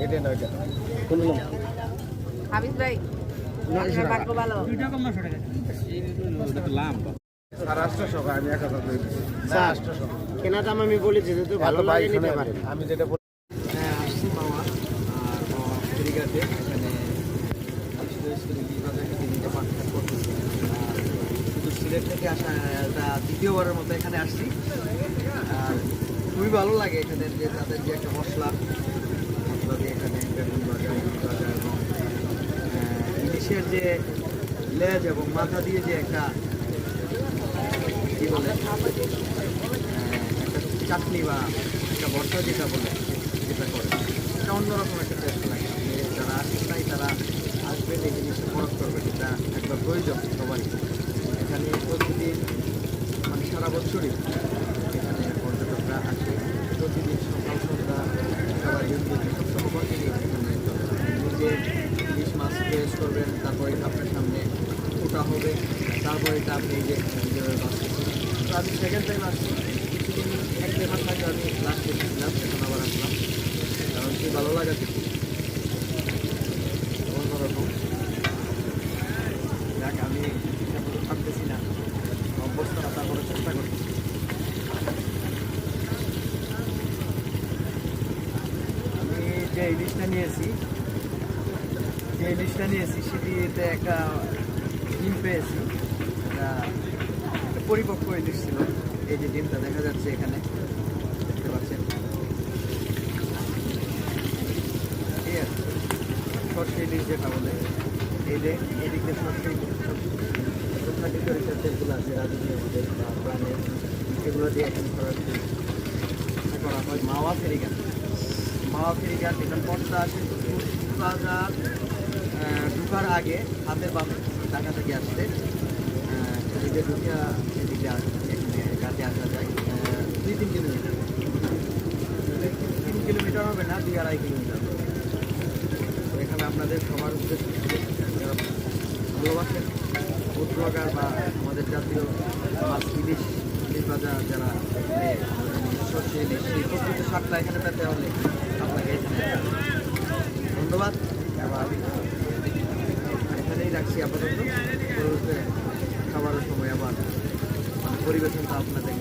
এটা না এটা কোন নাম হাবিব ভাই আপনার ভাগ্য ভালো দুইটা কম 900 টাকা এটা তো লাম 800 আমি 1000 করে দিচ্ছি 800 কেনা দাম আমি বলেছি যে ভালো লাগে নিতে পারেন। আমি যেটা হ্যাঁ আসছি মামা আর মামা ফেরিঘাটে এখানে দিদিকে পাঠাতে করতেছি আর শুধু সিলেট থেকে আসা এটা দ্বিতীয়বারের মতো এখানে আসছি আর খুবই ভালো লাগে এখানে যে তাদের যে একটা মশলা দিয়ে এখানে বেগুন ভাজা এবং ইলিশের যে লেজ এবং মাথা দিয়ে যে একটা কি বলে একটা চাটনি বা একটা ভর্তা যেটা বলে যেটা করে এটা অন্যরকম একটা টেস্ট লাগে যারা আসেন নাই তারা আসবেন এই জিনিসটা খরচ করবেন এটা একবার প্রয়োজন সবারই এখানে প্রতিদিন মানে সারা বছরই এখানে পর্যটকরা আসে প্রতিদিন সকাল সন্ধ্যা সবাই সবসময় কন্টিনিউ এখানে নিজে ইলিশ মাছ টেস্ট করবেন তারপরে আপনার সামনে ওটা হবে তারপরে এটা আপনি এই যে বাঁচতেছেন তো আমি সেকেন্ড টাইম আসছি কিছুদিন 1-2 মাস আগে আমি লাস্ট এসেছিলাম এখন আবার আসলাম কারণ কি ভালো লাগাচ্ছে অন্যরকম যাক আমি থাকতেছি না অভ্যস্ত না তারপরে চেষ্টা করতেছি আমি যে ইলিশটা নিয়েছি সেটিতে একটা ডিম পেয়েছি এটা পরিপক্ক ইলিশ ছিল এই যে ডিমটা দেখা যাচ্ছে এখানে দেখতে পাচ্ছেন এই আর সর্ষে ইলিশ যেটা বলে এই যে এদিকে সর্ষে তেলগুলো আছে রাজনীতি আমাদের বা প্রাণের এগুলো দিয়ে এখন করা হয় মাওয়া ফেরিঘাট এটা পর্দা আছে বাজার ঢুকার আগে হাতের বামে ঢাকা থেকে আসতে এদিকে ঢুকিয়া এদিকে এখানে ঘাটে আসা যায় 2-3 কিলোমিটার 3 কিলোমিটার হবে না 2-2.5 কিলোমিটার তো এখানে আপনাদের সবার উদ্দেশ্যে যারা ভালোবাসেন ফুড ব্লগার বা আমাদের জাতীয় মাছ ইলিশ ভাজা যারা সর্ষে ইলিশ এই প্রকৃত স্বাদটা এখানে পেতে হলে আপনাকে ধন্যবাদ আবার এখানেই রাখছি আপাতত খাবারের সময় আবার পরিবেশনটা আপনাদের